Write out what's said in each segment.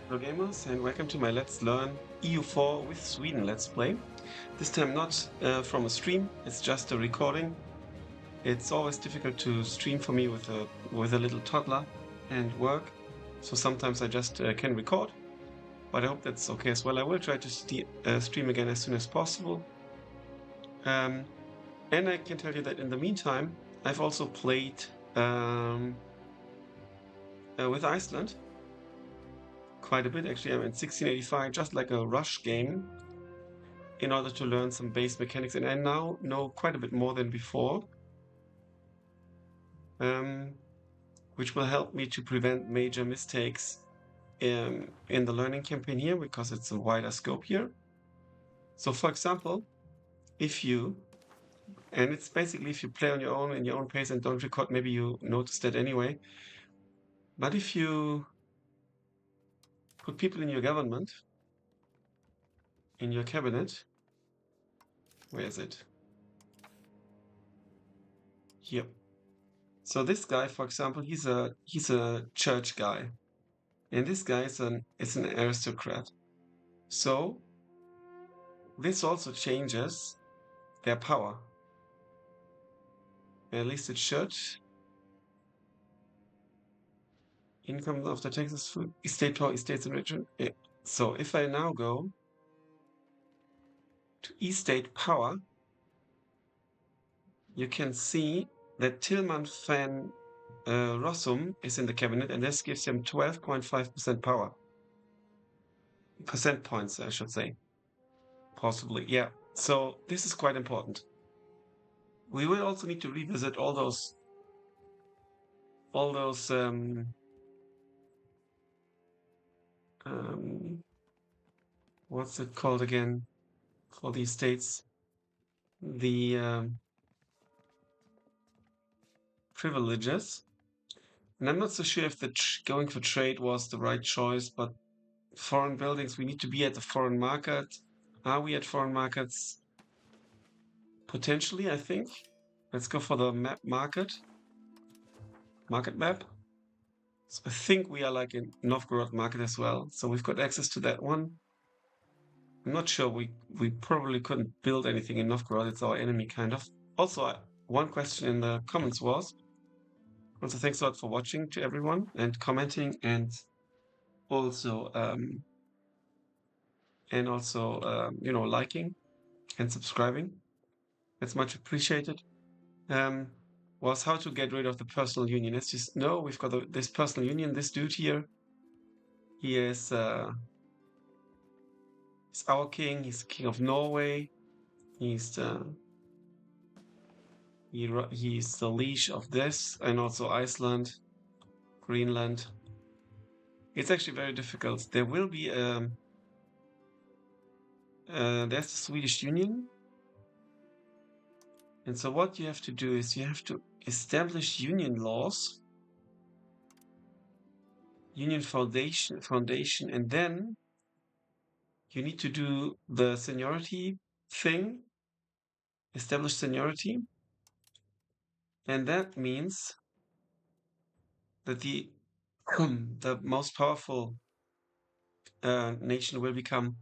Hello gamers, and welcome to my Let's Learn EU4 with Sweden Let's Play. This time not from a stream, it's just a recording. It's always difficult to stream for me with a little toddler and work, so sometimes I just can record, but I hope that's okay as well. I will try to stream again as soon as possible. And I can tell you that in the meantime, I've also played with Iceland quite a bit. Actually, I'm in 1685, just like a rush game, in order to learn some base mechanics, and I now know quite a bit more than before, which will help me to prevent major mistakes in the learning campaign here, because it's a wider scope here. So for example, and it's basically if you play on your own in your own pace and don't record, maybe you noticed that anyway, but if you put people in your government, in your cabinet, where is it? Here. So this guy, for example, he's a church guy, and this guy is an aristocrat. So this also changes their power. At least it should. Income after taxes, food, estate power, estates enrichment. Yeah. So if I now go to estate power, you can see that Tilman van Rossum is in the cabinet, and this gives him 12.5% power. Percent points, I should say. Possibly, yeah. So this is quite important. We will also need to revisit all those what's it called again for these states? The privileges. And I'm not so sure if the going for trade was the right choice, but foreign buildings, we need to be at the foreign market. Are we at foreign markets? Potentially, I think. Let's go for the market map. So I think we are like in Novgorod market as well. So we've got access to that one. I'm not sure. We probably couldn't build anything in Novgorod. It's our enemy, kind of. Also, one question in the comments was, also thanks a lot for watching to everyone and commenting, and also liking and subscribing. That's much appreciated. Was how to get rid of the personal union. Let's just know we've got this personal union. This dude here, he is he's our king. He's the king of Norway. He's the leash of this, and also Iceland, Greenland. It's actually very difficult. There will be there's the Swedish Union. And so what you have to do is you have to establish union laws, union foundation, and then you need to do the seniority thing, establish seniority. And that means that the most powerful nation will become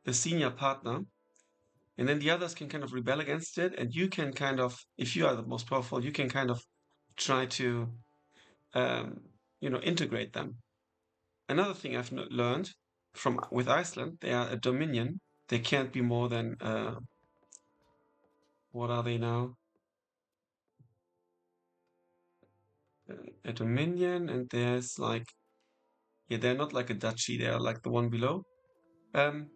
the senior partner. And then the others can kind of rebel against it, and you can kind of, if you are the most powerful, you can kind of try to, integrate them. Another thing I've learned with Iceland, they are a dominion. They can't be more than, what are they now? A dominion, and there's like, yeah, they're not like a duchy. They are like the one below. A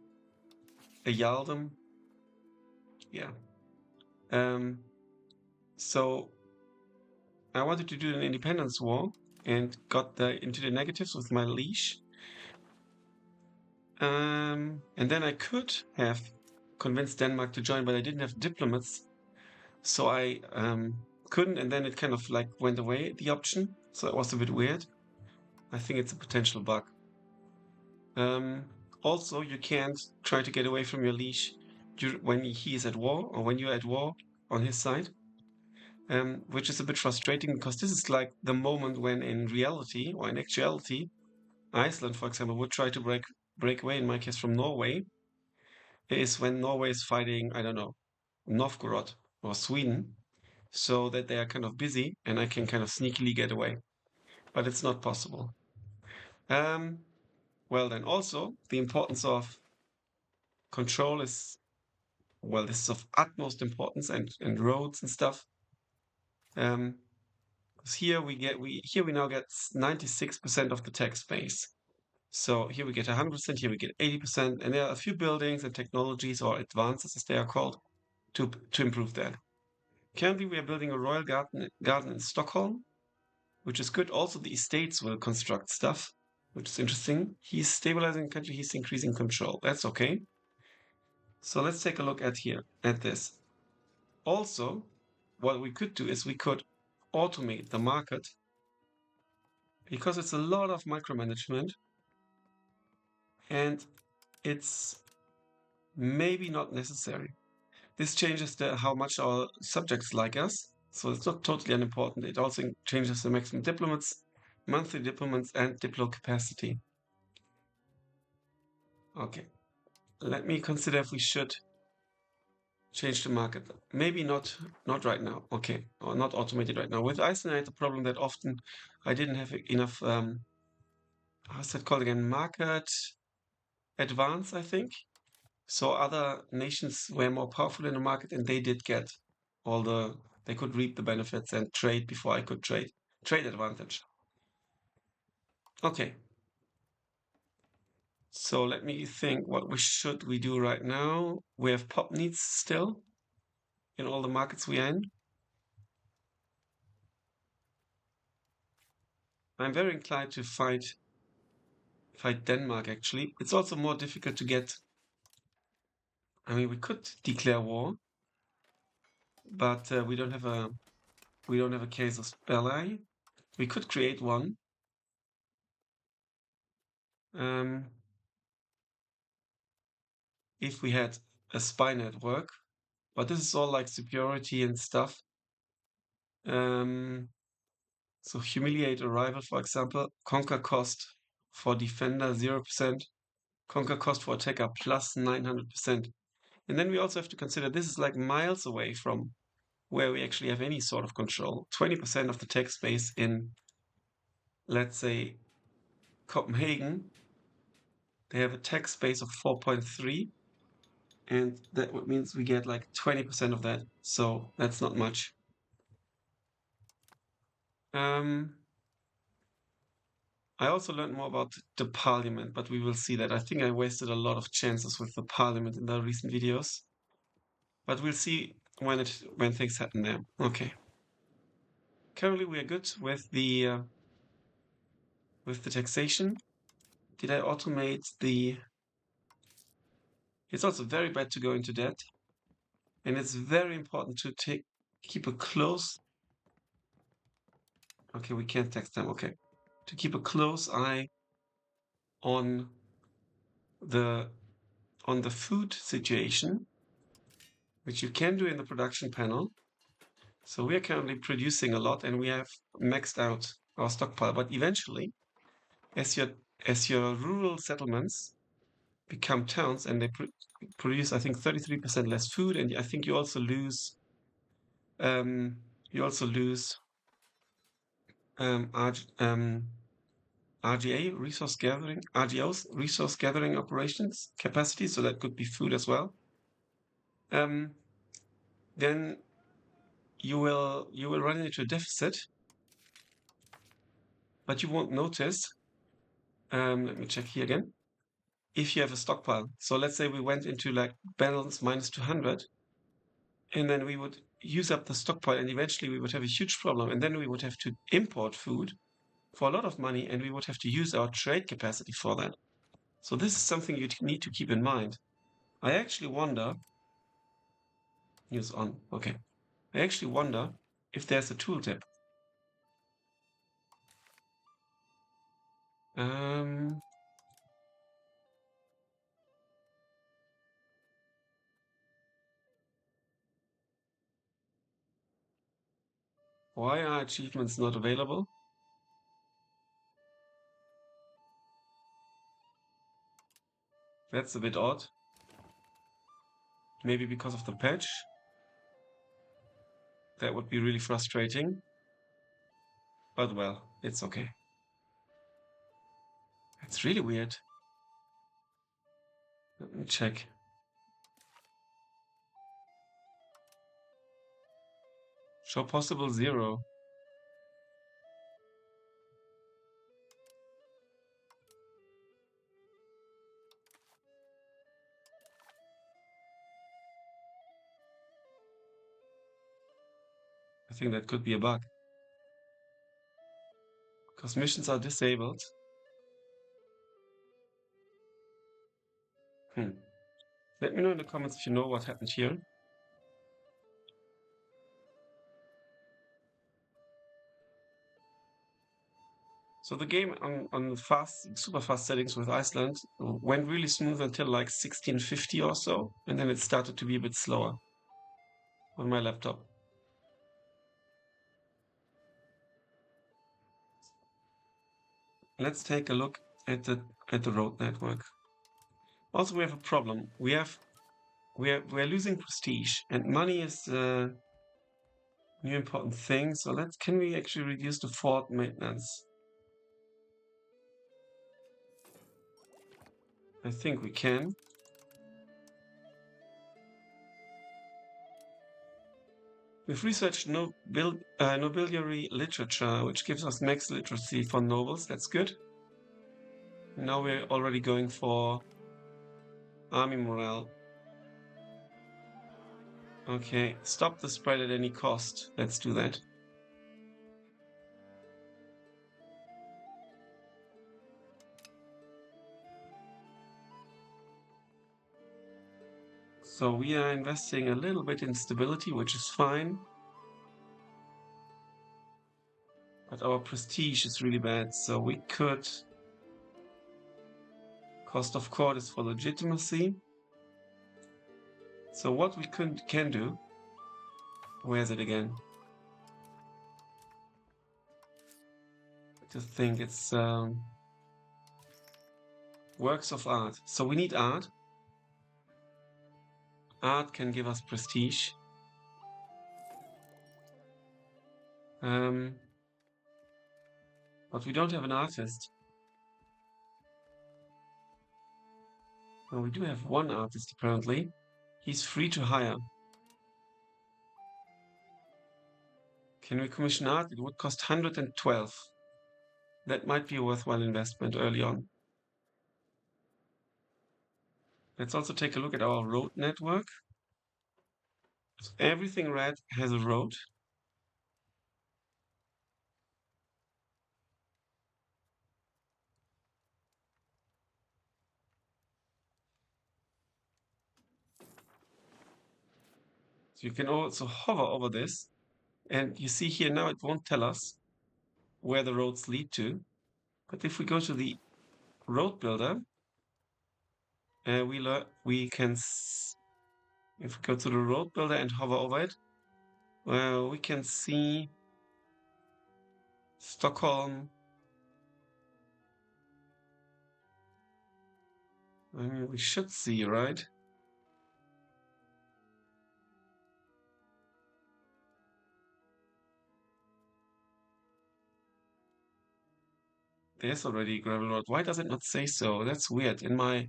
jarldom. Yeah. So I wanted to do an independence war and got into the negatives with my leash. And then I could have convinced Denmark to join, but I didn't have diplomats, so I couldn't. And then it kind of like went away, the option. So it was a bit weird. I think it's a potential bug. Also, you can't try to get away from your leash when he is at war, or when you're at war on his side. Which is a bit frustrating, because this is like the moment when in reality or in actuality Iceland, for example, would try to break away, in my case from Norway, is when Norway is fighting, I don't know, Novgorod or Sweden, so that they are kind of busy and I can kind of sneakily get away. But it's not possible. Um, well, then also the importance of control is, well, this is of utmost importance, and roads and stuff. 'Cause here we now get 96% of the tax base. So here we get 100%, here we get 80%, and there are a few buildings and technologies or advances, as they are called, to improve that. Currently, we are building a royal garden in Stockholm, which is good. Also, the estates will construct stuff, which is interesting. He's stabilizing the country, he's increasing control. That's okay. So let's take a look at this. Also, what we could do is we could automate the market, because it's a lot of micromanagement and it's maybe not necessary. This changes how much our subjects like us, so it's not totally unimportant. It also changes the maximum diplomats, monthly diplomats, and diplo capacity. Okay, let me consider if we should change the market. Maybe not right now. Okay, or not automated right now. With Iceland, I had the problem that often I didn't have enough, how's that called again? Market advance, I think. So other nations were more powerful in the market, and they did get they could reap the benefits and trade before I could trade. Trade advantage. Okay. So let me think what should we do right now. We have pop needs still in all the markets we are in. I'm very inclined to fight Denmark, actually. It's also more difficult to get. I mean, we could declare war, but we don't have a casus belli. We could create one. Um, if we had a spy network, but this is all like superiority and stuff. So humiliate a rival, for example, conquer cost for defender 0%, conquer cost for attacker plus 900%. And then we also have to consider this is like miles away from where we actually have any sort of control. 20% of the tax base in, let's say, Copenhagen, they have a tax base of 4.3, and that means we get like 20% of that. So that's not much. I also learned more about the parliament, but we will see that. I think I wasted a lot of chances with the parliament in the recent videos. But we'll see when things happen there. Okay. Currently we are good with the taxation. Did I automate the... It's also very bad to go into debt. And it's very important to keep a close... Okay, we can't tax them. Okay. To keep a close eye on the food situation, which you can do in the production panel. So we are currently producing a lot, and we have maxed out our stockpile. But eventually, as your rural settlements become towns and they produce, I think, 33% less food, and I think you also lose RGA resource gathering, RGOs resource gathering operations capacity. So that could be food as well. Then you will run into a deficit, but you won't notice. Let me check here again. If you have a stockpile, so let's say we went into like balance minus 200, and then we would use up the stockpile, and eventually we would have a huge problem, and then we would have to import food for a lot of money, and we would have to use our trade capacity for that. So this is something you need to keep in mind. I actually wonder. News on. Okay. I actually wonder if there's a tooltip. Why are achievements not available? That's a bit odd. Maybe because of the patch. That would be really frustrating. But well, it's okay. It's really weird. Let me check. Show possible 0. I think that could be a bug. Because missions are disabled. Let me know in the comments if you know what happened here. So the game on super fast settings with Iceland went really smooth until like 1650 or so, and then it started to be a bit slower on my laptop. Let's take a look at the road network. Also, we have a problem. We're losing prestige, and money is a new important thing. So can we actually reduce the fort maintenance? I think we can. We've researched nobiliary literature, which gives us max literacy for nobles. That's good. Now we're already going for army morale. Okay, stop the spread at any cost. Let's do that. So we are investing a little bit in stability, which is fine. But our prestige is really bad, so we could... Cost of court is for legitimacy. So what we can do... Where's it again? I just think it's works of art. So we need art. Art can give us prestige. But we don't have an artist. Well, we do have one artist apparently. He's free to hire. Can we commission art? It would cost 112. That might be a worthwhile investment early on. Let's also take a look at our road network. So everything red has a road. So you can also hover over this. And you see here now it won't tell us where the roads lead to. But if we go to the road builder, we can... If we go to the road builder and hover over it, well, we can see Stockholm. I mean, we should see, right? There's already a gravel road. Why does it not say so? That's weird. In my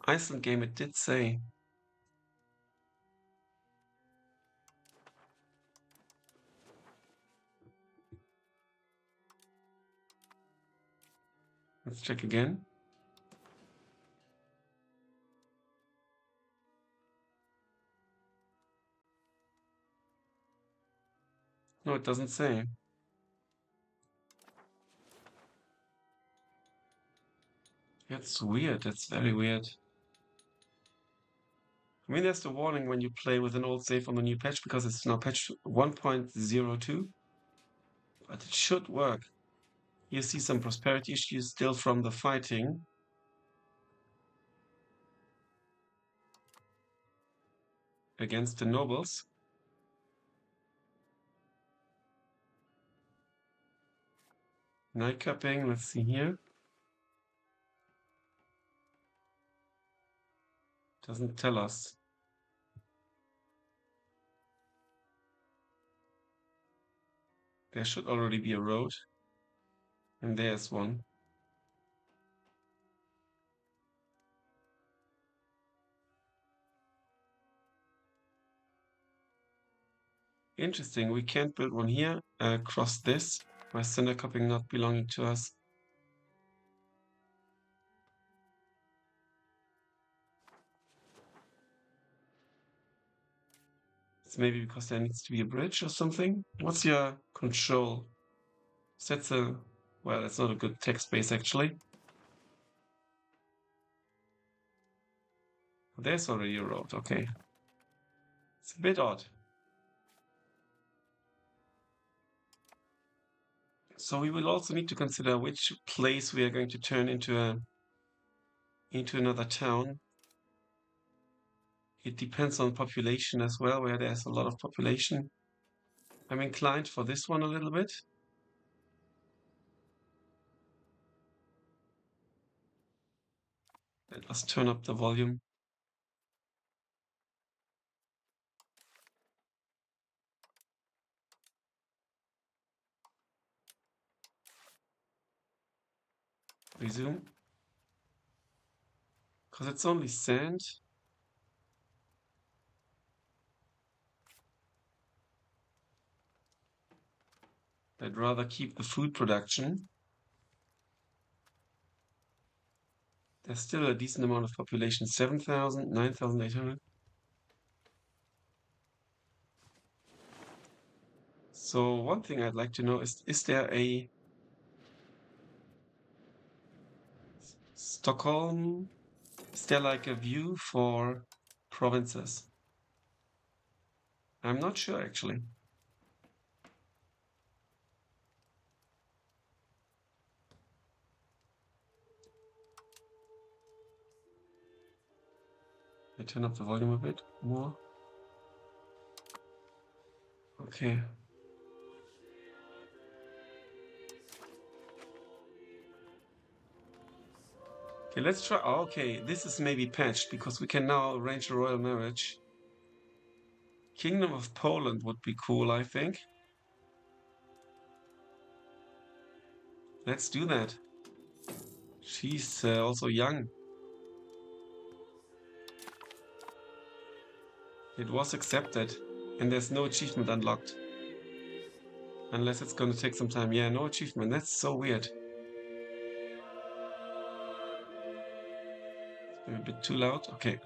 Iceland game, it did say. Let's check again. No, it doesn't say. That's weird. That's very weird. I mean, there's the warning when you play with an old save on the new patch because it's now patch 1.02. But it should work. You see some prosperity issues still from the fighting. Against the nobles. Night capping, let's see here. Doesn't tell us. There should already be a road. And there's one. Interesting. We can't build one here. Across this. My center copying not belonging to us. It's maybe because there needs to be a bridge or something. What's your control? That's a... Well, that's not a good text base, actually. There's already a road. Okay. It's a bit odd. So we will also need to consider which place we are going to turn into another town. It depends on population as well, where there's a lot of population. I'm inclined for this one a little bit. Let us turn up the volume. Resume. Because it's only sand. I'd rather keep the food production. There's still a decent amount of population. 7,000, 9,800. So one thing I'd like to know is there a Stockholm? Is there like a view for provinces? I'm not sure actually. I turn up the volume a bit more. Okay. Okay, let's try. Oh, okay, this is maybe patched because we can now arrange a royal marriage. Kingdom of Poland would be cool, I think. Let's do that. She's also young. It was accepted, and there's no achievement unlocked. Unless it's gonna take some time. Yeah, no achievement. That's so weird. Maybe a bit too loud. Okay.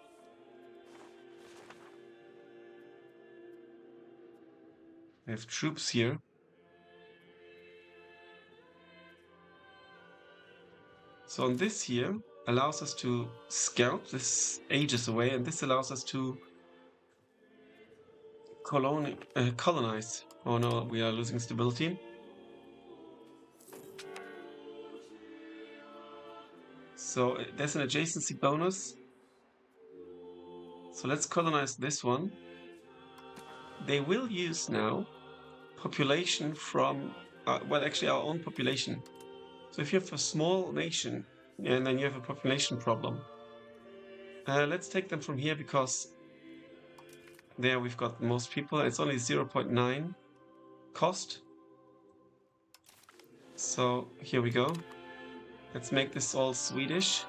We have troops here. So on this here allows us to scout. This ages away, and this allows us to colonize. Oh no, we are losing stability. So there's an adjacency bonus. So let's colonize this one. They will use now population from, well, actually our own population. So if you have a small nation and then you have a population problem, let's take them from here because there we've got most people. It's only 0.9 cost. So here we go. Let's make this all Swedish.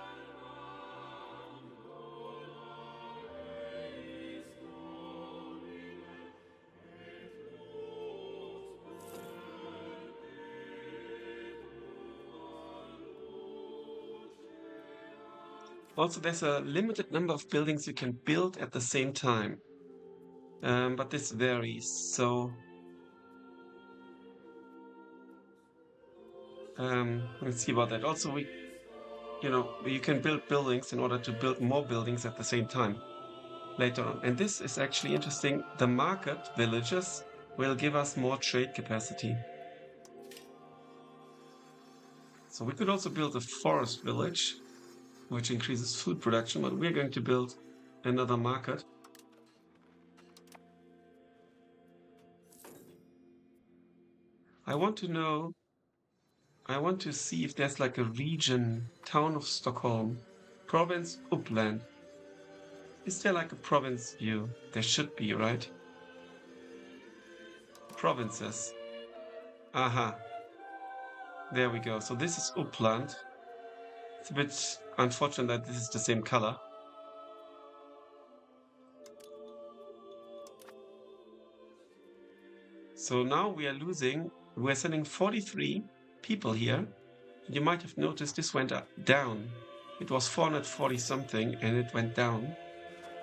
Also, there's a limited number of buildings you can build at the same time. But this varies. So let's see about that. Also, you can build buildings in order to build more buildings at the same time later on. And this is actually interesting. The market villages will give us more trade capacity. So we could also build a forest village, which increases food production, but we're going to build another market. I want to see if there's like a region, town of Stockholm, province Uppland. Is there like a province view? There should be, right? Provinces. Aha. There we go. So this is Uppland. It's a bit unfortunate that this is the same color. So now we're sending 43 people here. You might have noticed this went down. It was 440 something and it went down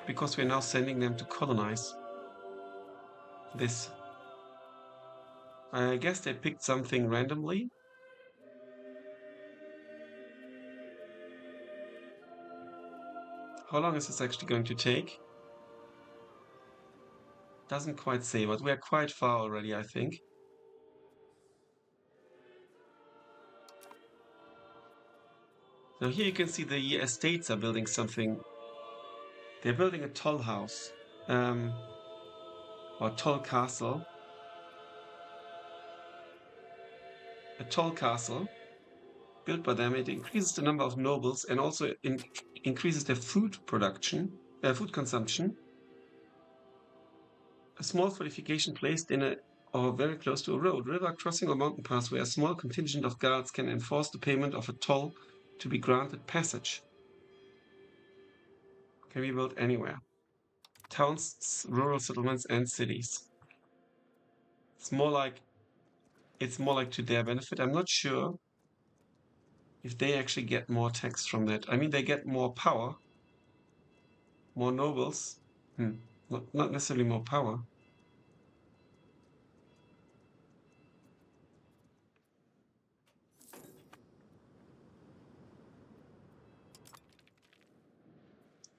because we're now sending them to colonize this. I guess they picked something randomly. How long is this actually going to take? Doesn't quite say, but we are quite far already, I think. Now here you can see the estates are building something. They're building a toll house, or toll castle. A toll castle built by them. It increases the number of nobles and also increases their food production, food consumption. A small fortification placed in or very close to a road, river crossing or mountain pass where a small contingent of guards can enforce the payment of a toll to be granted passage. Can be built anywhere. Towns, rural settlements, and cities. It's more like to their benefit. I'm not sure if they actually get more tax from that. I mean, they get more power, more nobles. Not necessarily more power.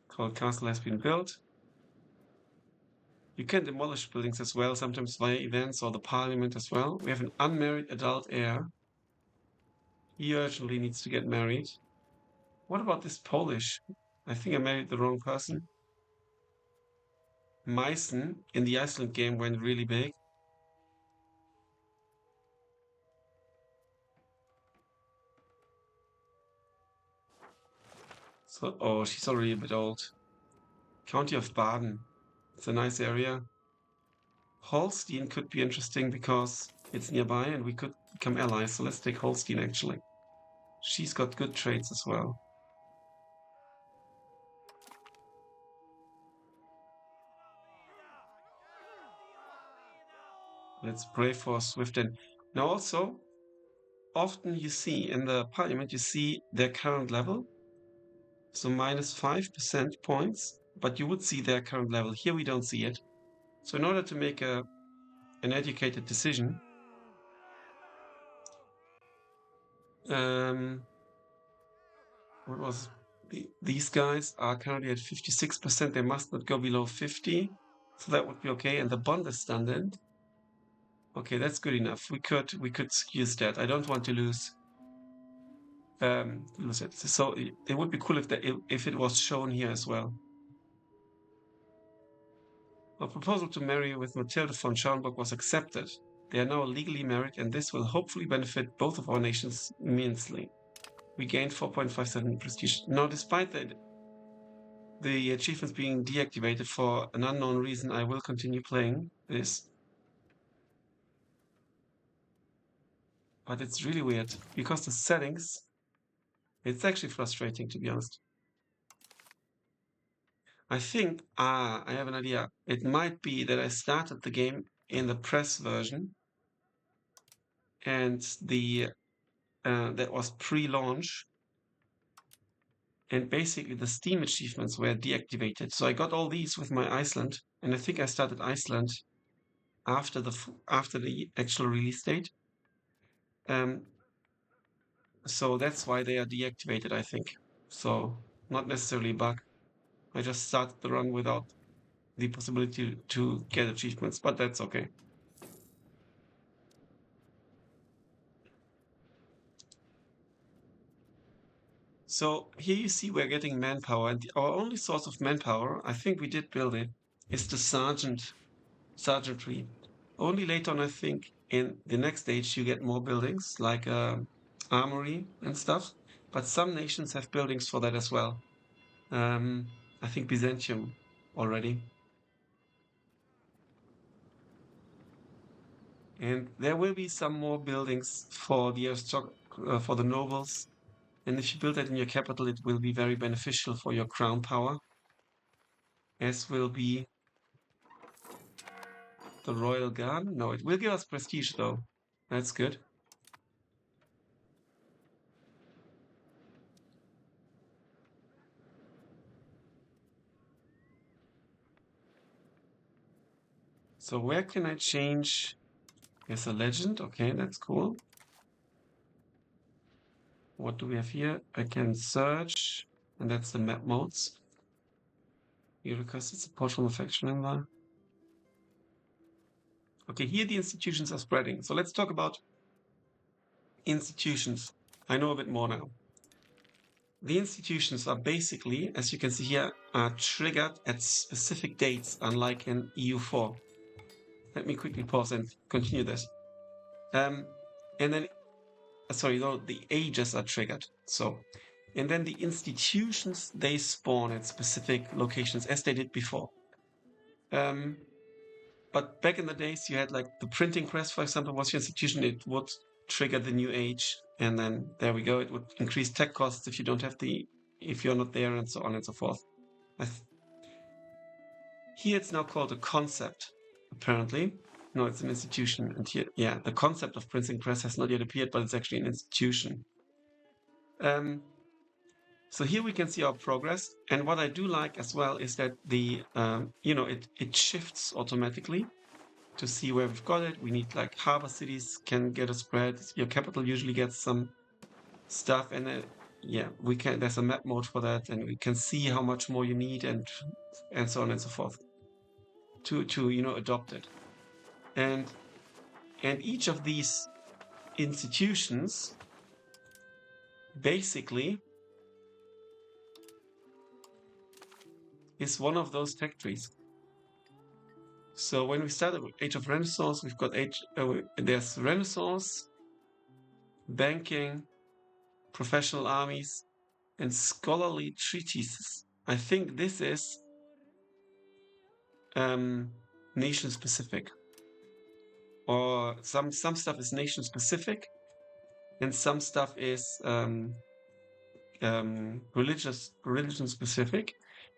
Called castle has been built. You can demolish buildings as well, sometimes via events or the parliament as well. We have an unmarried adult heir. He urgently needs to get married. What about this Polish? I think I married the wrong person. Meissen in the Iceland game went really big. So, oh, she's already a bit old. County of Baden. It's a nice area. Holstein could be interesting because it's nearby and we could become allies. So let's take Holstein actually. She's got good traits as well. Let's pray for swift end. Now also, often you see in the parliament, you see their current level. So minus 5% points, but you would see their current level. Here we don't see it. So in order to make an educated decision, what was these guys are currently at 56%. They must not go below 50. So that would be okay. And the Bundesstandard. Okay, that's good enough. We could use that. I don't want to lose it. So it would be cool if it was shown here as well. A proposal to marry with Mathilde von Schauenburg was accepted. They are now legally married, and this will hopefully benefit both of our nations immensely. We gained 4.57 prestige. Now, despite the achievements being deactivated for an unknown reason, I will continue playing this. But it's really weird, because the settings, it's actually frustrating, to be honest. I think, I have an idea. It might be that I started the game in the press version, and that was pre-launch, and basically the Steam achievements were deactivated. So I got all these with my Iceland, and I think I started Iceland after the actual release date. So that's why they are deactivated, I think. So not necessarily a bug. I just started the run without the possibility to get achievements, but that's okay. So here you see we're getting manpower, and our only source of manpower, I think we did build it, is the sergeantry. Only later on, I think, in the next stage, you get more buildings, like armory and stuff. But some nations have buildings for that as well. I think Byzantium already. And there will be some more buildings for the for the nobles. And if you build that in your capital, it will be very beneficial for your crown power, as will be the royal guard. No, it will give us prestige though. That's good. So where can I change? There's a legend. Okay, that's cool. What do we have here? I can search, and that's the map modes. Here, because it's a portal affection in there. Okay, here the institutions are spreading. So let's talk about institutions. I know a bit more now. The institutions are basically, as you can see here, are triggered at specific dates, unlike in EU4. Let me quickly pause and continue this. And then, sorry, no, the ages are triggered. So, and then the institutions, they spawn at specific locations, as they did before. But back in the days, you had like the printing press, for example, was your institution. It would trigger the new age, and then there we go. It would increase tech costs if you don't have if you're not there, and so on and so forth. Here it's now called a concept, apparently. No, it's an institution. And here, yeah, the concept of printing press has not yet appeared, but it's actually an institution. So here we can see our progress. And what I do like as well is that it shifts automatically to see where we've got it. We need like harbor cities can get a spread. Your capital usually gets some stuff, and yeah, there's a map mode for that, and we can see how much more you need, and so on and so forth to adopt it. And each of these institutions basically is one of those tech trees. So when we started with Age of Renaissance, we've got there's Renaissance, banking, professional armies, and scholarly treatises. I think this is nation specific, or some stuff is nation specific, and some stuff is religion specific.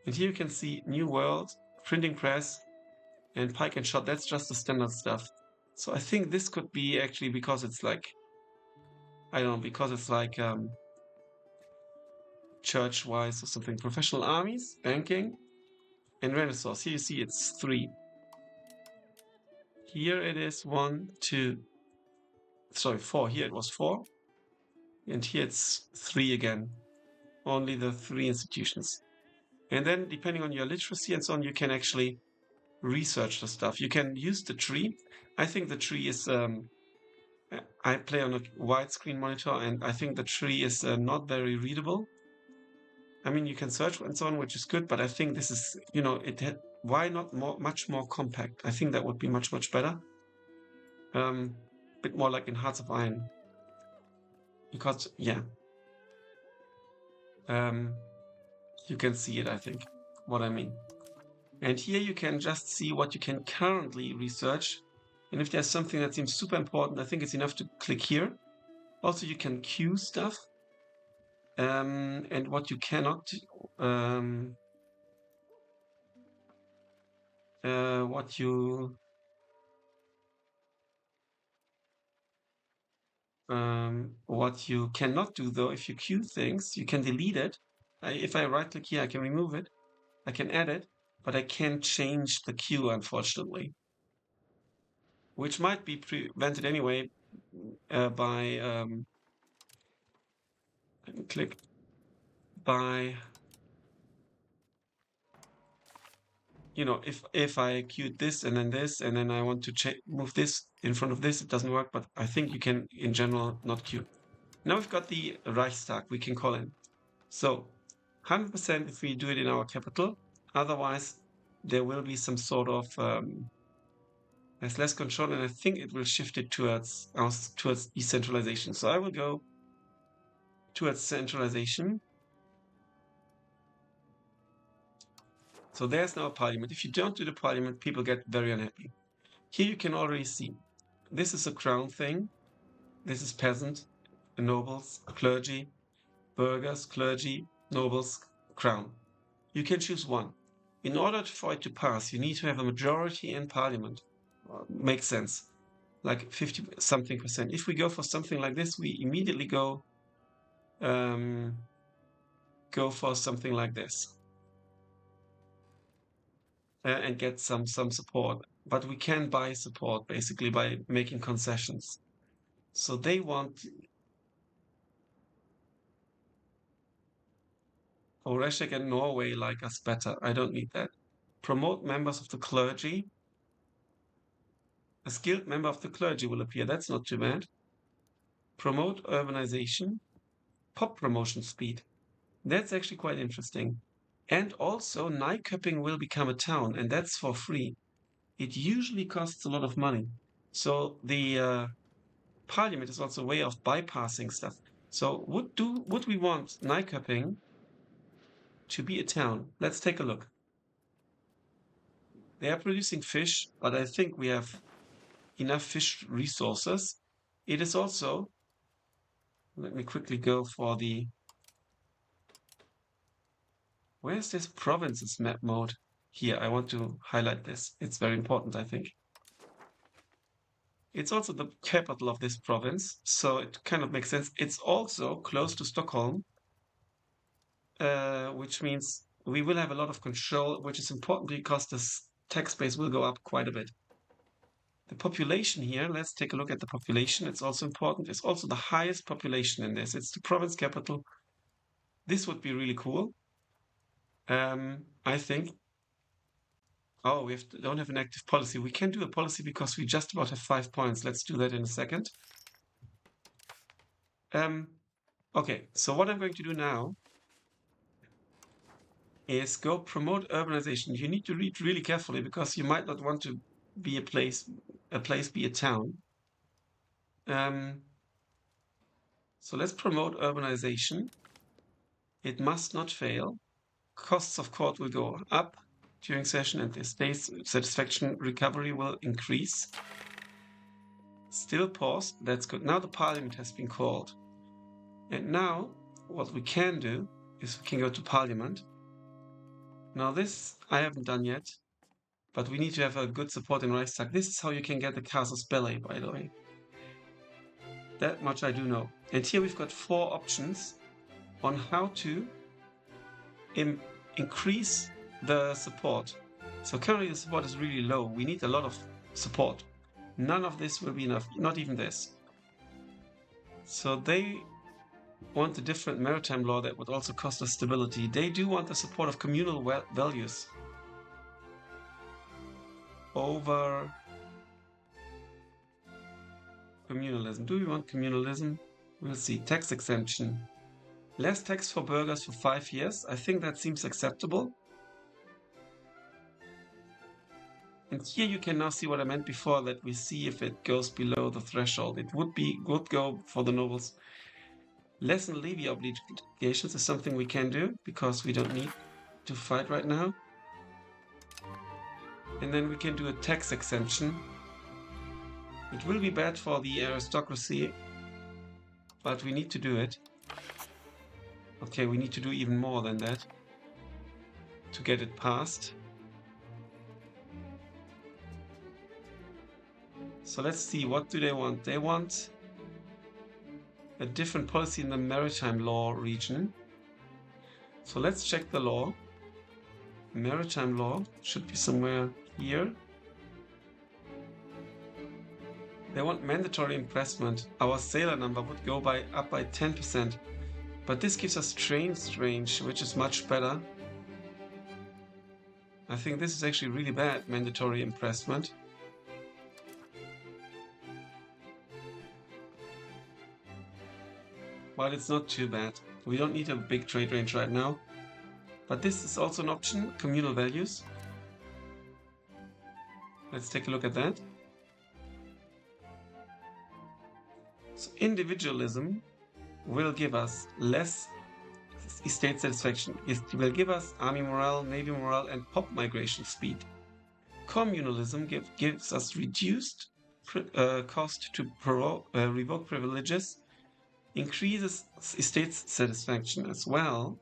And here you can see New World, printing press, and pike and shot. That's just the standard stuff. So I think this could be actually because it's like, I don't know, because it's like church-wise or something. Professional armies, banking, and Renaissance. Here you see it's 3. Here it is 1, 2, sorry, 4. Here it was 4. And here it's 3 again. Only the 3 institutions. And then depending on your literacy and so on, you can actually research the stuff. You can use the tree. I think the tree is, I play on a widescreen monitor, and I think the tree is not very readable. I mean, you can search and so on, which is good, but I think this is, why not much more compact? I think that would be much, much better. Bit more like in Hearts of Iron. Because, yeah. You can see it, I think, what I mean. And here you can just see what you can currently research. And if there's something that seems super important, I think it's enough to click here. Also, you can queue stuff. And what you cannot, what you cannot do though, if you queue things, you can delete it. If I right click here, I can remove it. I can add it, but I can't change the queue, unfortunately. Which might be prevented anyway by let me click by, if I queued this and then I want to move this in front of this, it doesn't work. But I think you can, in general, not queue. Now we've got the Reichstag. We can call in. So 100% if we do it in our capital. Otherwise, there will be some sort of there's less control, and I think it will shift it towards decentralization. So I will go towards centralization. So there's now a parliament. If you don't do the parliament, people get very unhappy. Here you can already see, this is a crown thing. This is peasant, nobles, clergy, burghers, clergy, nobles, crown. You can choose one. In order for it to pass, you need to have a majority in parliament. Makes sense. Like 50 something percent. If we go for something like this, we immediately go for something like this and get some support. But we can buy support basically by making concessions. So they want. Oreshek and Norway like us better. I don't need that. Promote members of the clergy. A skilled member of the clergy will appear. That's not too bad. Promote urbanization. Pop promotion speed. That's actually quite interesting. And also, Nyköping will become a town, and that's for free. It usually costs a lot of money. So the parliament is also a way of bypassing stuff. So would we want Nyköping to be a town? Let's take a look. They are producing fish, but I think we have enough fish resources. It is also, let me quickly go for the, where's this provinces map mode? Here, I want to highlight this. It's very important, I think. It's also the capital of this province, so it kind of makes sense. It's also close to Stockholm, which means we will have a lot of control, which is important because the tax base will go up quite a bit. The population here, let's take a look at the population. It's also important. It's also the highest population in this. It's the province capital. This would be really cool. I think. Oh, we don't have an active policy. We can do a policy because we just about have 5 points. Let's do that in a second. Okay, so what I'm going to do now is go promote urbanization. You need to read really carefully because you might not want to be a place be a town. So let's promote urbanization. It must not fail. Costs of court will go up during session and the state's satisfaction recovery will increase. Still paused. That's good. Now the parliament has been called. And now what we can do is we can go to parliament. Now this I haven't done yet, but we need to have a good support in Reichstag. This is how you can get the casus belli, by the way. That much I do know. And here we've got 4 options on how to increase the support. So currently the support is really low. We need a lot of support. None of this will be enough, not even this. So they want a different maritime law that would also cost us stability. They do want the support of communal values over communalism. Do we want communalism? We'll see. Tax exemption. Less tax for burghers for 5 years. I think that seems acceptable. And here you can now see what I meant before, that we see if it goes below the threshold. It would go for the nobles. Lessen levy obligations is something we can do because we don't need to fight right now. And then we can do a tax exemption. It will be bad for the aristocracy, but we need to do it. Okay, we need to do even more than that to get it passed. So let's see, what do they want? They want a different policy in the maritime law region. So let's check the law. Maritime law should be somewhere here. They want mandatory impressment. Our sailor number would go up by 10%. But this gives us train strange, which is much better. I think this is actually really bad, mandatory impressment. But it's not too bad. We don't need a big trade range right now. But this is also an option, communal values. Let's take a look at that. So individualism will give us less estate satisfaction. It will give us army morale, navy morale, and pop migration speed. Communalism gives us reduced cost to revoke privileges, increases estate satisfaction as well.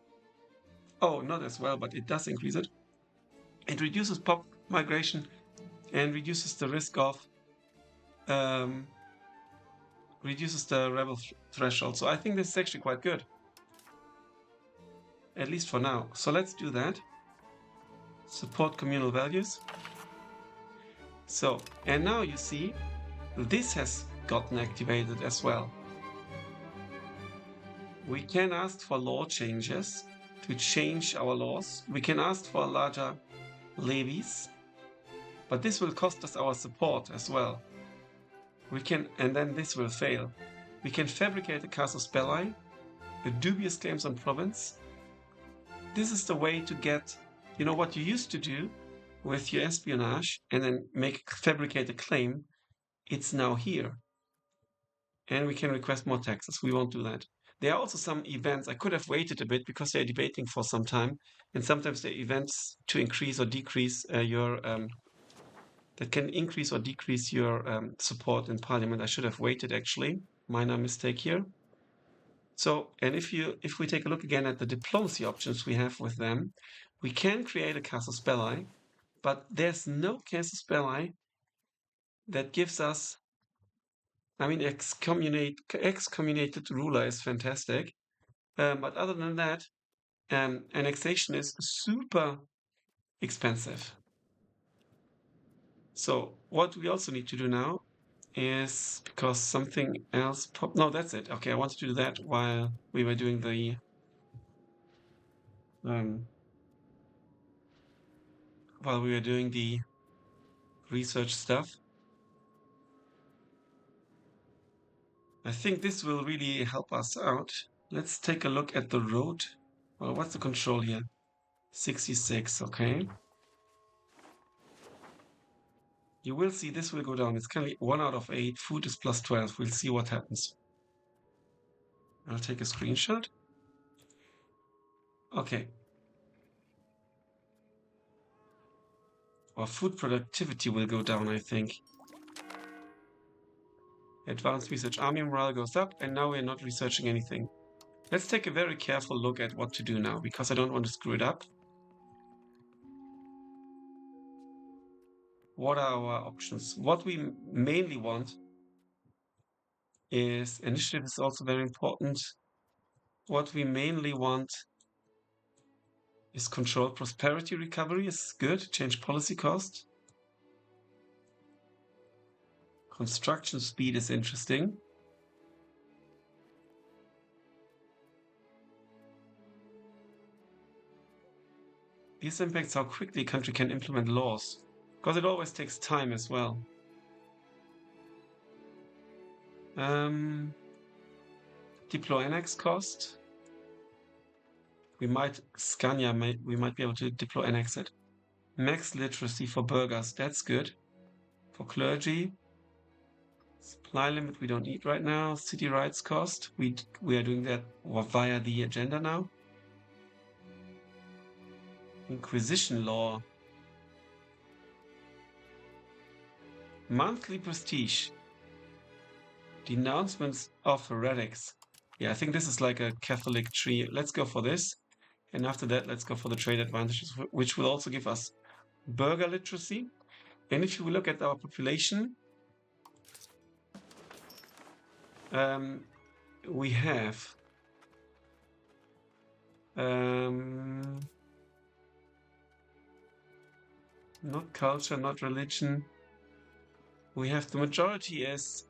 Oh, not as well, but it does increase it. It reduces pop migration and reduces the risk of reduces the rebel threshold. So I think this is actually quite good, at least for now. So let's do that. Support communal values. So, and now you see this has gotten activated as well. We can ask for law changes to change our laws. We can ask for larger levies, but this will cost us our support as well. We can, and then this will fail. We can fabricate a casus belli, a dubious claims on province. This is the way to get, you know, what you used to do with your espionage and then fabricate a claim. It's now here. And we can request more taxes. We won't do that. There are also some events. I could have waited a bit because they're debating for some time. And sometimes there are events to increase or decrease that can increase or decrease your support in parliament. I should have waited actually. Minor mistake here. So, and if we take a look again at the diplomacy options we have with them, we can create a casus belli, but there's no casus belli that gives us, I mean, excommunicated ruler is fantastic. But other than that, annexation is super expensive. So what we also need to do now is, because something else no, that's it. Okay, I wanted to do that while we were doing the research stuff. I think this will really help us out. Let's take a look at the road. Well, what's the control here? 66, okay. You will see this will go down. It's currently 1 out of 8. Food is plus 12. We'll see what happens. I'll take a screenshot. Okay. Our food productivity will go down, I think. Advanced research army morale goes up, and now we're not researching anything. Let's take a very careful look at what to do now, because I don't want to screw it up. What are our options? What we mainly want is, initiative is also very important. What we mainly want is controlled prosperity recovery is good. Change policy cost. Construction speed is interesting. This impacts how quickly a country can implement laws, because it always takes time as well. Deploy annex cost. We might be able to deploy annex it. Max literacy for burghers, that's good. For clergy. Supply limit we don't need right now. City rights cost, we are doing that via the agenda now. Inquisition law. Monthly prestige. Denouncements of heretics. Yeah, I think this is like a Catholic tree. Let's go for this. And after that, let's go for the trade advantages, which will also give us burgher literacy. And if you look at our population, we have not culture, not religion. We have the majority as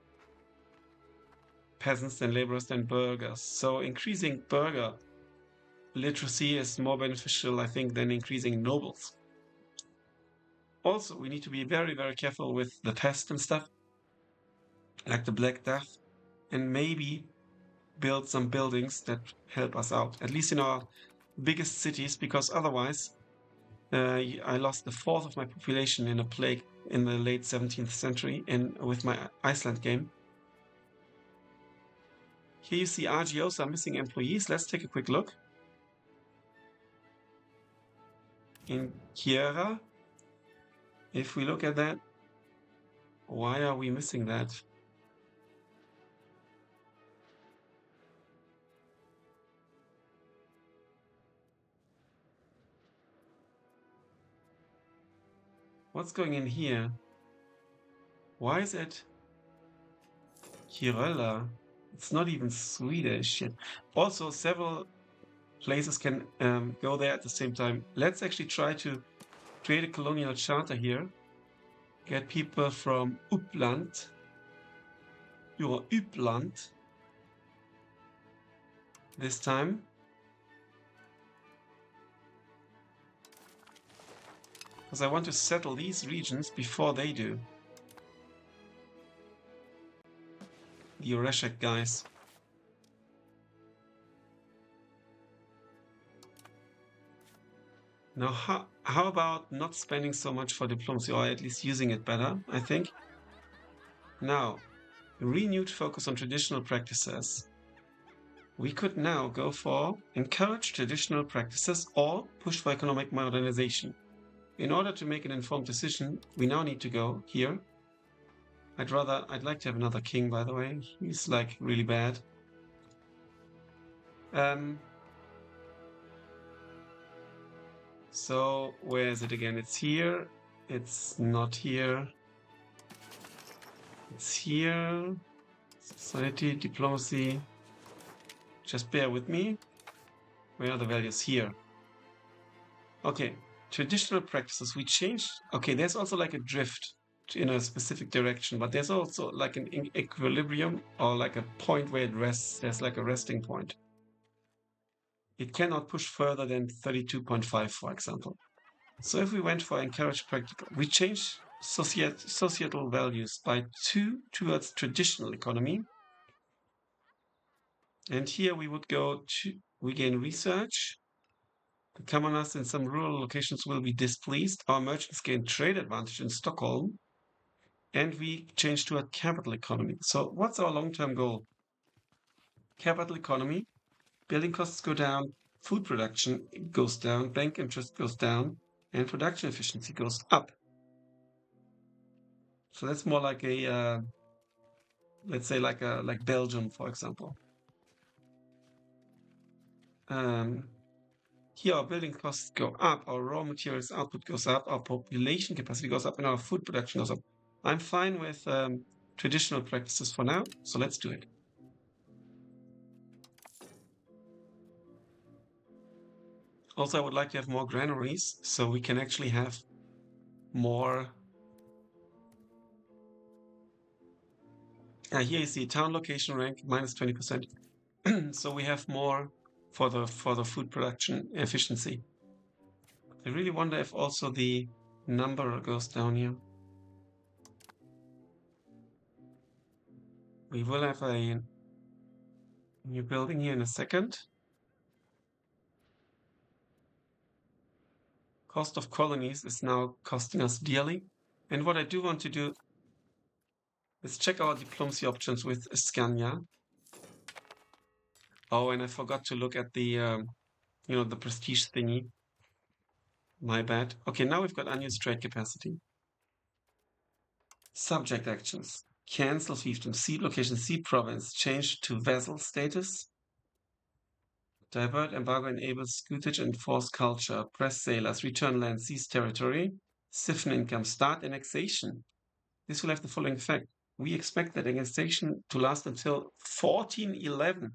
peasants than laborers than burghers. So increasing burgher literacy is more beneficial, I think, than increasing nobles. Also, we need to be very, very careful with the pest and stuff, like the Black Death, and maybe build some buildings that help us out, at least in our biggest cities, because otherwise I lost a fourth of my population in a plague in the late 17th century with my Iceland game. Here you see RGOs are missing employees. Let's take a quick look. in Kiera. If we look at that, why are we missing that? What's going in here? Why is it Kirölla? It's not even Swedish yet. Also, several places can go there at the same time. Let's actually try to create a colonial charter here. Get people from Uppland. Your Uppland. This time. Because I want to settle these regions before they do. The Oreshek guys. Now, how about not spending so much for diplomacy, or at least using it better, I think? Now, renewed focus on traditional practices. We could now go for encourage traditional practices or push for economic modernization. In order to make an informed decision, we now need to go here. I'd like to have another king, by the way. He's like really bad. So where is it again? It's here. It's not here. It's here. Society, diplomacy. Just bear with me. Where are the values? Here. Okay. Traditional practices. We changed. Okay, there's also like a drift in a specific direction, but there's also like an equilibrium or like a point where it rests. There's like a resting point. It cannot push further than 32.5, for example. So if we went for encourage practical, we change societal values by 2 towards traditional economy. And here we would go to, we gain research. The commoners in some rural locations will be displeased. Our merchants gain trade advantage in Stockholm. And we change to a capital economy. So what's our long-term goal? Capital economy, building costs go down, food production goes down, bank interest goes down, and production efficiency goes up. So that's more like a, let's say like Belgium, for example. Here our building costs go up, our raw materials output goes up, our population capacity goes up, and our food production goes up. I'm fine with traditional practices for now, so let's do it. Also, I would like to have more granaries, so we can actually have more. Here is the town location rank, minus 20%. So we have more for the food production efficiency. I really wonder if also the number goes down here. We will have a new building here in a second. Cost of colonies is now costing us dearly. And what I do want to do is check our diplomacy options with Scania. Oh, and I forgot to look at the, the prestige thingy. My bad. Okay, now we've got unused trade capacity. Subject actions. Cancel fiefdom. Seat location. Seat province. Change to vassal status. Divert embargo enables scutage and force culture. Press sailors. Return land. Seize territory. Siphon income. Start annexation. This will have the following effect. We expect that annexation to last until 1411.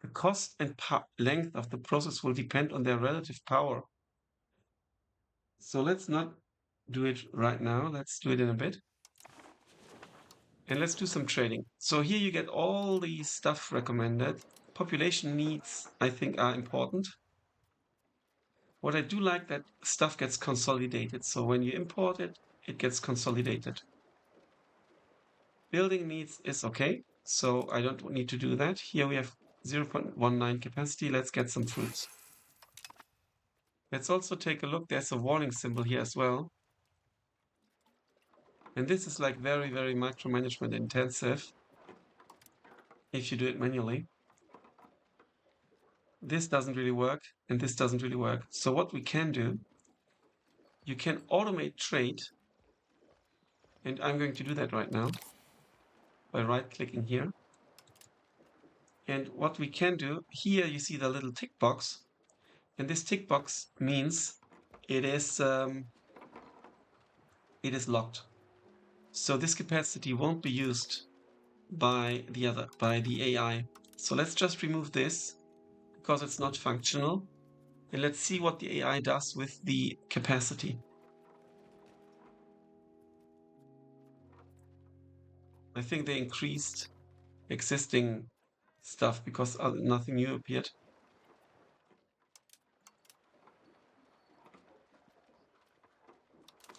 The cost and length of the process will depend on their relative power. So let's not do it right now. Let's do it in a bit. And let's do some trading. So here you get all the stuff recommended. Population needs, I think, are important. What I do like that stuff gets consolidated. So when you import it, it gets consolidated. Building needs is okay. So I don't need to do that. Here we have 0.19 capacity. Let's get some fruits. Let's also take a look. There's a warning symbol here as well. And this is like very, very micromanagement intensive if you do it manually. this doesn't really work, and this doesn't really work. So what we can do, you can automate trade, and I'm going to do that right now by right-clicking here. And what we can do, here you see the little tick box, and this tick box means it is locked. So this capacity won't be used by the AI. So let's just remove this because it's not functional. And let's see what the AI does with the capacity. I think they increased existing stuff because nothing new appeared.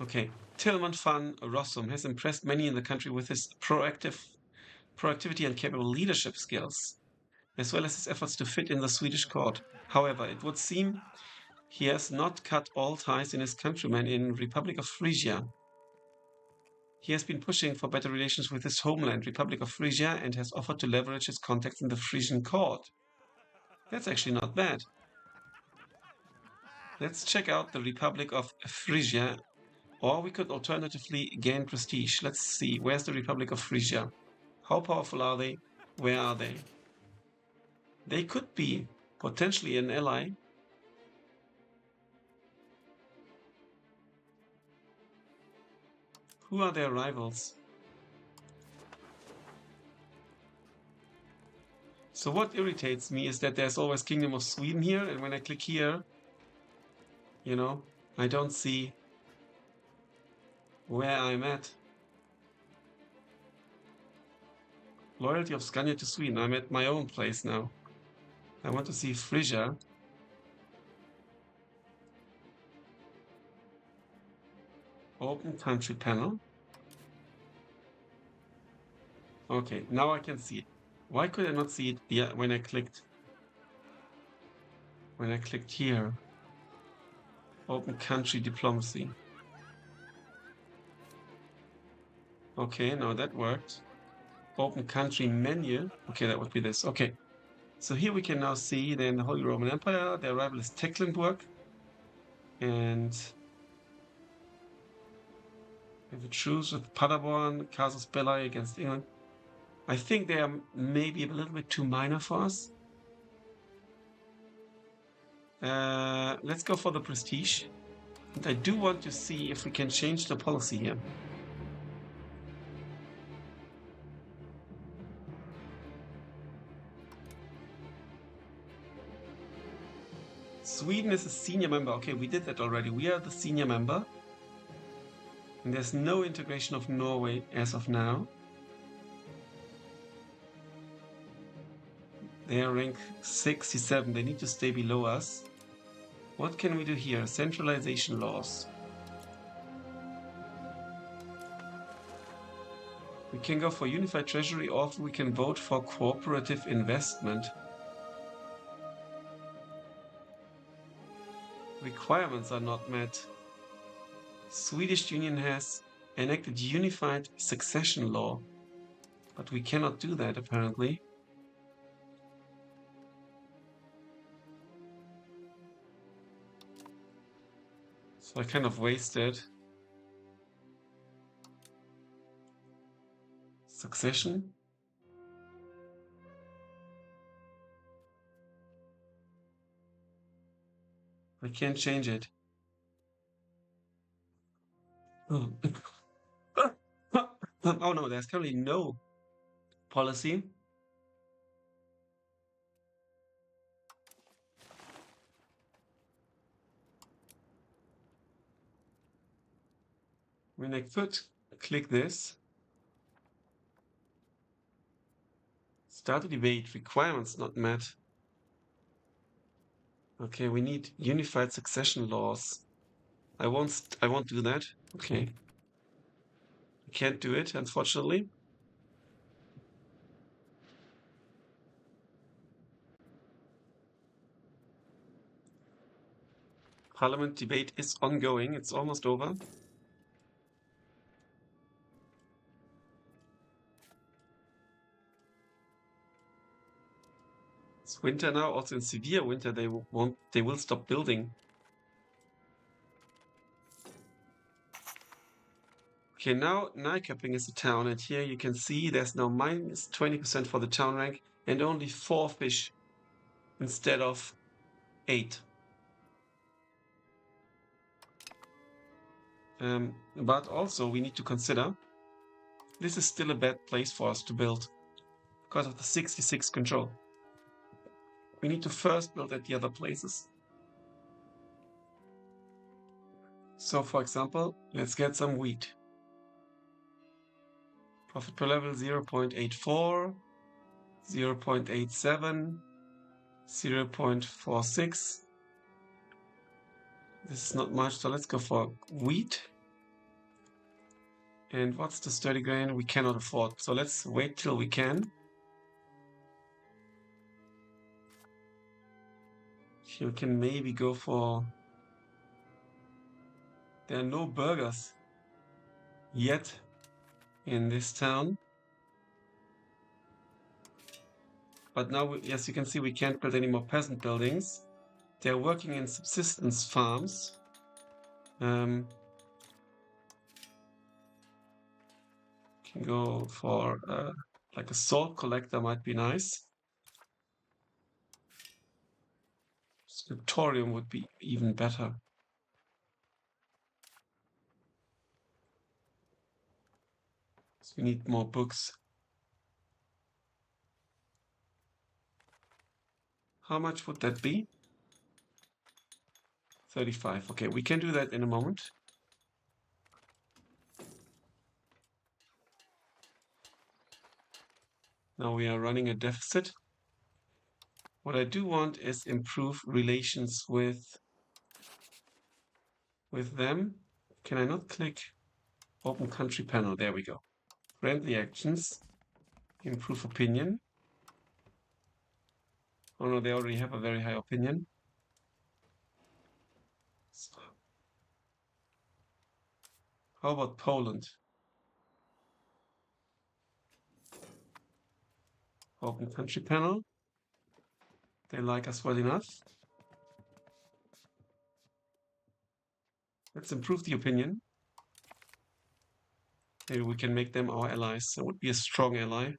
Okay, Tillman van Rossum has impressed many in the country with his proactivity and capable leadership skills, as well as his efforts to fit in the Swedish court. However, it would seem he has not cut all ties in his countrymen in Republic of Frisia. He has been pushing for better relations with his homeland, Republic of Frisia, and has offered to leverage his contacts in the Frisian court. That's actually not bad. Let's check out the Republic of Frisia, or we could alternatively gain prestige. Let's see, where's the Republic of Frisia? How powerful are they? Where are they? They could be potentially an ally. Who are their rivals? So what irritates me is that there's always Kingdom of Sweden here, and when I click here, you know, I don't see where I'm at. Loyalty of Scania to Sweden. I'm at my own place now. I want to see Frisia. Open country panel. Okay, now I can see it. Why could I not see it when I clicked here? Open country diplomacy. Okay, now that worked. Open country menu. Okay, that would be this. Okay. So here we can now see then the Holy Roman Empire. Their rival is Tecklenburg. And we have a truce with Paderborn, Casus Belli against England. I think they are maybe a little bit too minor for us. Let's go for the prestige. And I do want to see if we can change the policy here. Sweden is a senior member. Okay, we did that already. We are the senior member. And there's no integration of Norway as of now. They are rank 67. They need to stay below us. What can we do here? Centralization laws. We can go for unified treasury, or we can vote for cooperative investment. Requirements are not met. Swedish Union has enacted unified succession law, but we cannot do that apparently. So I kind of wasted. Succession. We can't change it. Oh. Oh no, there's currently no policy. When I could click this, start a debate, requirements not met. Okay, we need unified succession laws. I won't do that. Okay. I can't do it, unfortunately. Parliament debate is ongoing. It's almost over. It's winter now. Also in severe winter, they will stop building. Okay, now Nijkapping is a town, and here you can see there's now minus 20% for the town rank and only 4 fish instead of 8. But also we need to consider this is still a bad place for us to build because of the 66 control. We need to first build at the other places. So for example, let's get some wheat. Profit per level 0.84, 0.87, 0.46. This is not much, so let's go for wheat. And what's the sturdy grain we cannot afford? So let's wait till we can. You can maybe go for... There are no burgers yet in this town. But now, as you can see, we can't build any more peasant buildings. They're working in subsistence farms. Can go for like a salt collector might be nice. Scriptorium would be even better. So we need more books. How much would that be? 35. Okay, we can do that in a moment. Now we are running a deficit. What I do want is improve relations with them. Can I not click open country panel? There we go. Friendly actions. Improve opinion. Oh no, they already have a very high opinion. So, how about Poland? Open country panel. They like us well enough. Let's improve the opinion. Maybe we can make them our allies. That would be a strong ally.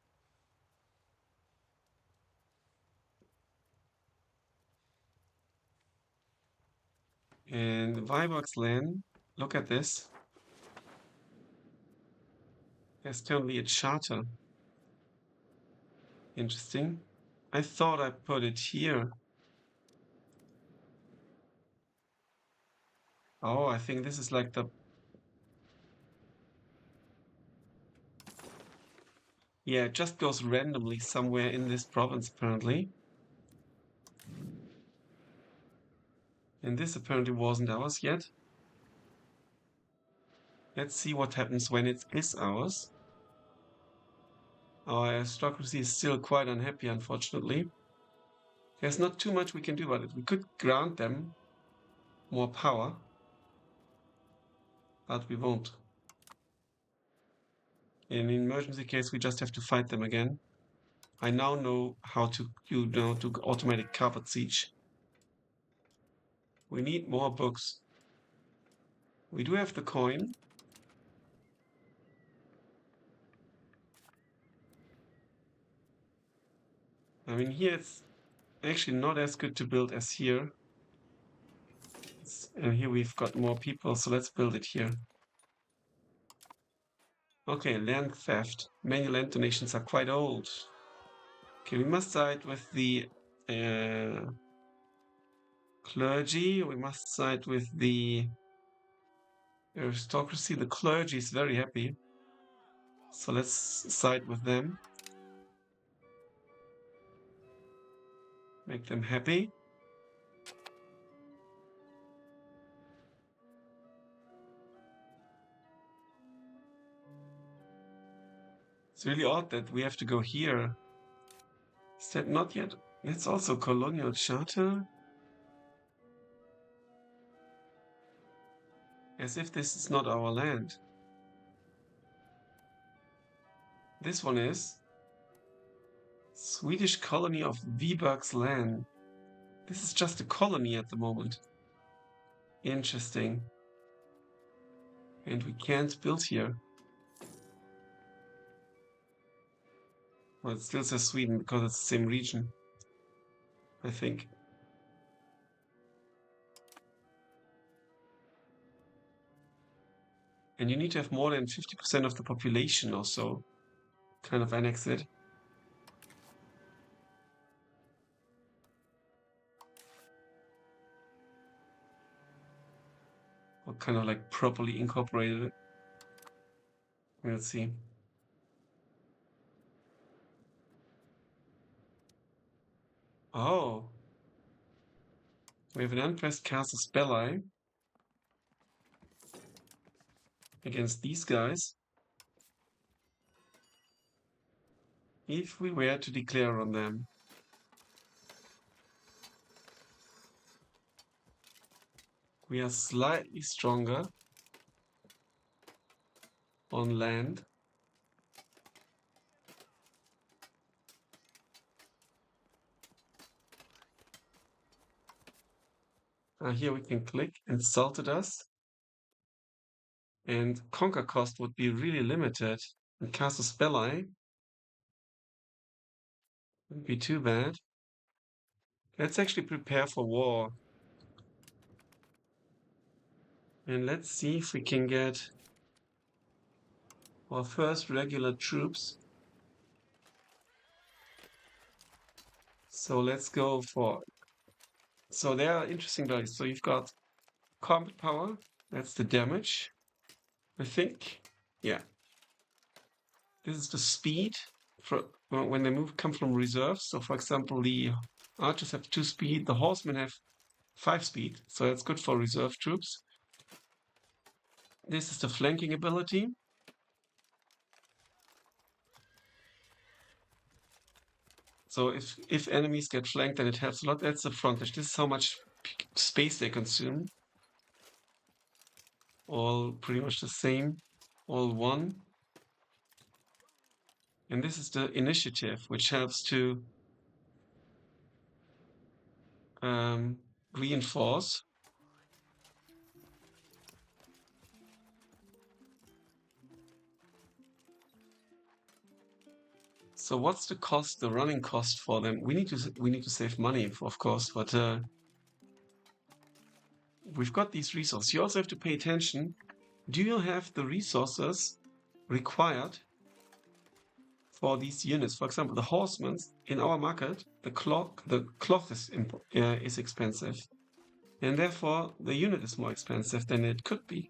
And Viborg's land, look at this. There's currently a charter. Interesting. I thought I put it here. Oh, I think this is like the... Yeah, it just goes randomly somewhere in this province, apparently. And this apparently wasn't ours yet. Let's see what happens when it is ours. Our aristocracy is still quite unhappy, unfortunately. There's not too much we can do about it. We could grant them more power, but we won't. In an emergency case, we just have to fight them again. I now know how to, do automatic carpet siege. We need more books. We do have the coin. I mean, here it's actually not as good to build as here. And here we've got more people, so let's build it here. Okay, land theft. Many land donations are quite old. Okay, we must side with the clergy. We must side with the aristocracy. The clergy is very happy. So let's side with them. Make them happy. It's really odd that we have to go here. Is that not yet? It's also colonial charter. As if this is not our land. This one is. Swedish colony of Viberg's land. This is just a colony at the moment. Interesting. And we can't build here. Well, it still says Sweden because it's the same region, I think. And you need to have more than 50% of the population or so. Kind of annex it. Or kind of like properly incorporated it. Let's see. Oh. We have an unpressed casus belli against these guys. If we were to declare on them. We are slightly stronger on land. Here we can click insulted us. And conquer cost would be really limited. And casus belli wouldn't be too bad. Let's actually prepare for war. And let's see if we can get our first regular troops. So let's go for... So there are interesting values. So you've got combat power. That's the damage, I think. Yeah. This is the speed for when they come from reserves. So for example, the archers have 2 speed, the horsemen have 5 speed. So that's good for reserve troops. This is the flanking ability. So if enemies get flanked, then it helps a lot. That's the frontage. This is how much space they consume. All pretty much the same. All 1. And this is the initiative, which helps to reinforce. So what's the cost, the running cost for them? We need to save money, of course, but we've got these resources. You also have to pay attention. Do you have the resources required for these units? For example, the horsemen in our market, the cloth is expensive, and therefore the unit is more expensive than it could be.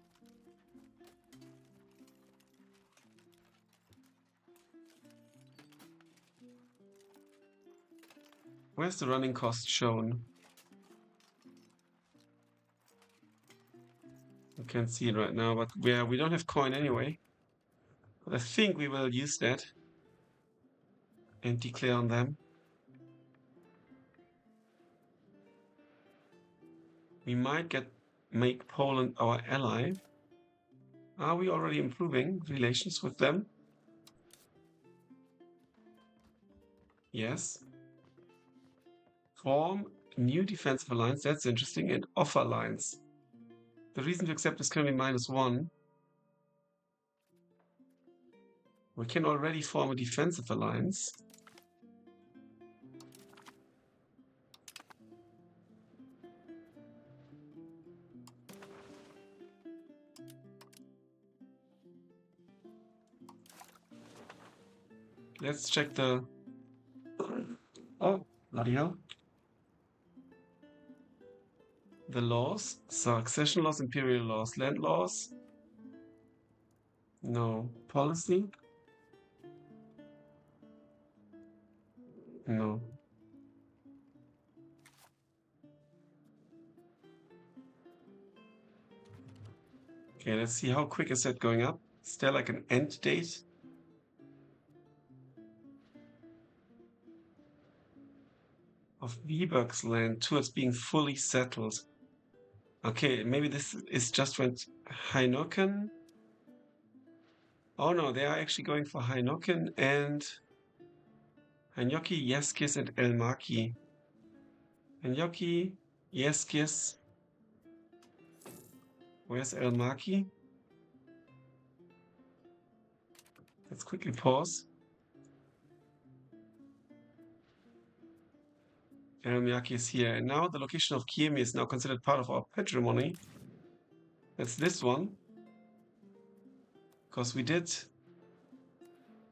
Where's the running cost shown? You can't see it right now, but we don't have coin anyway. But I think we will use that and declare on them. We might make Poland our ally. Are we already improving relations with them? Yes. Form new defensive alliance. That's interesting. And offer alliance. The reason to accept is currently -1. We can already form a defensive alliance. Let's check the... Oh, bloody hell. The laws. Succession laws, imperial laws, land laws. No. Policy. No. Okay, let's see how quick is that going up. Is there like an end date? Of Viberg's land towards being fully settled. Okay, maybe this is just when Hainoken. Oh no, they are actually going for Hainoken and Anyoki, Yeskis, and Elmaki. Anyoki, Yeskis. Where's Elmaki? Let's quickly pause. Elmaki is here. And now the location of Kiemi is now considered part of our patrimony. That's this one. Because we did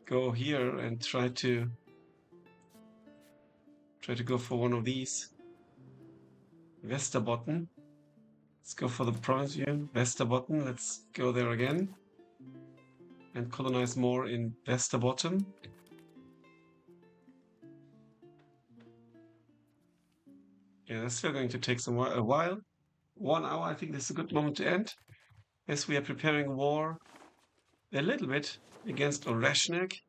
go here and try to go for one of these. Westerbotten. Let's go for the province view. Westerbotten. Let's go there again. And colonize more in Westerbotten. Yeah, that's still going to take a while. 1 hour, I think this is a good moment to end. As we are preparing war a little bit against Oreshnik.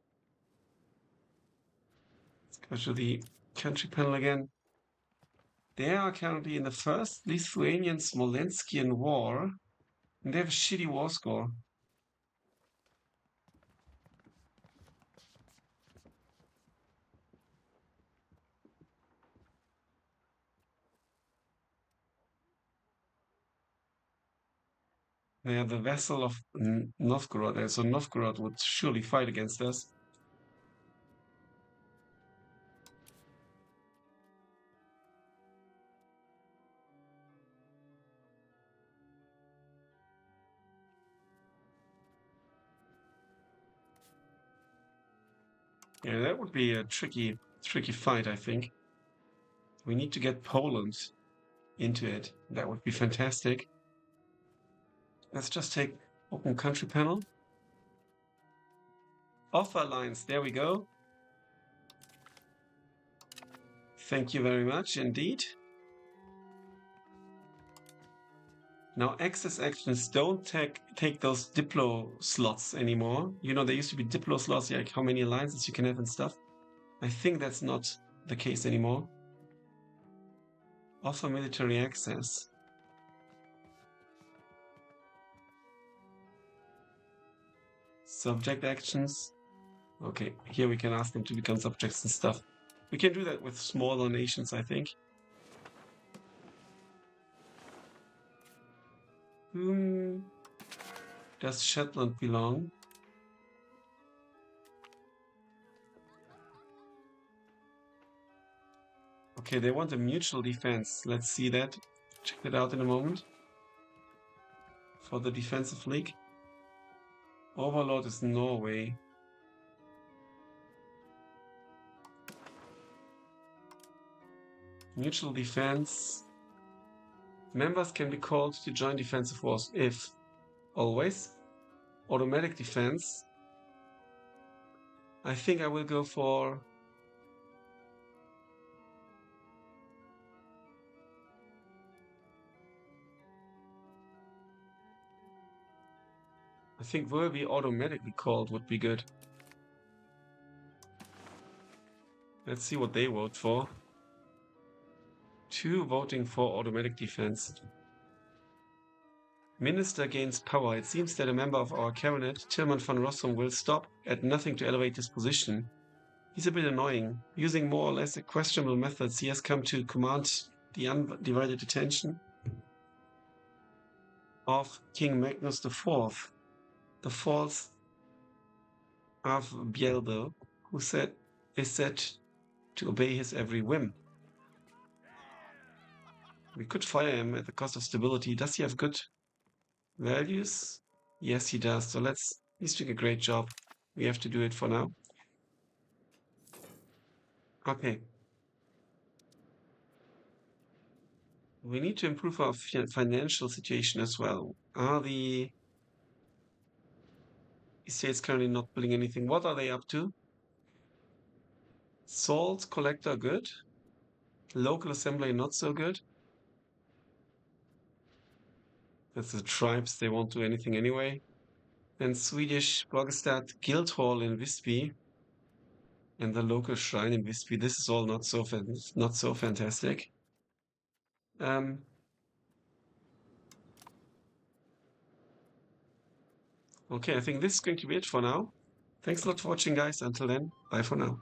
Let's go to the country panel again. They are currently in the first Lithuanian-Smolenskian war, and they have a shitty war score. They are the vassal of Novgorod, so Novgorod would surely fight against us. Yeah, that would be a tricky fight, I think. We need to get Poland into it. That would be fantastic. Let's just take open country panel. Offer lines, there we go. Thank you very much indeed. Now access actions don't take those Diplo slots anymore. You know, there used to be Diplo slots, like how many alliances you can have and stuff. I think that's not the case anymore. Offer military access. Subject actions. Okay, here we can ask them to become subjects and stuff. We can do that with smaller nations, I think. Whom does Shetland belong? Okay, they want a mutual defense. Let's see that. Check it out in a moment. For the defensive league. Overlord is Norway. Mutual defense. Members can be called to join defensive force if always. Automatic defense. I think I will go for I think will be automatically called would be good. Let's see what they vote for. 2 voting for automatic defense. Minister gains power. It seems that a member of our cabinet, Tilman van Rossum, will stop at nothing to elevate his position. He's a bit annoying. Using more or less questionable methods, he has come to command the undivided attention of King Magnus IV, the false of Bieldo, who is said to obey his every whim. We could fire him at the cost of stability. Does he have good values? Yes, he does. So he's doing a great job. We have to do it for now. Okay. We need to improve our financial situation as well. Are the estates currently not building anything? What are they up to? Salt collector good. Local assembly not so good. That's the tribes, they won't do anything anyway. Then Swedish Borgestad Guild Hall in Visby. And the local shrine in Visby. This is all not so fantastic. Okay, I think this is going to be it for now. Thanks a lot for watching, guys. Until then, bye for now.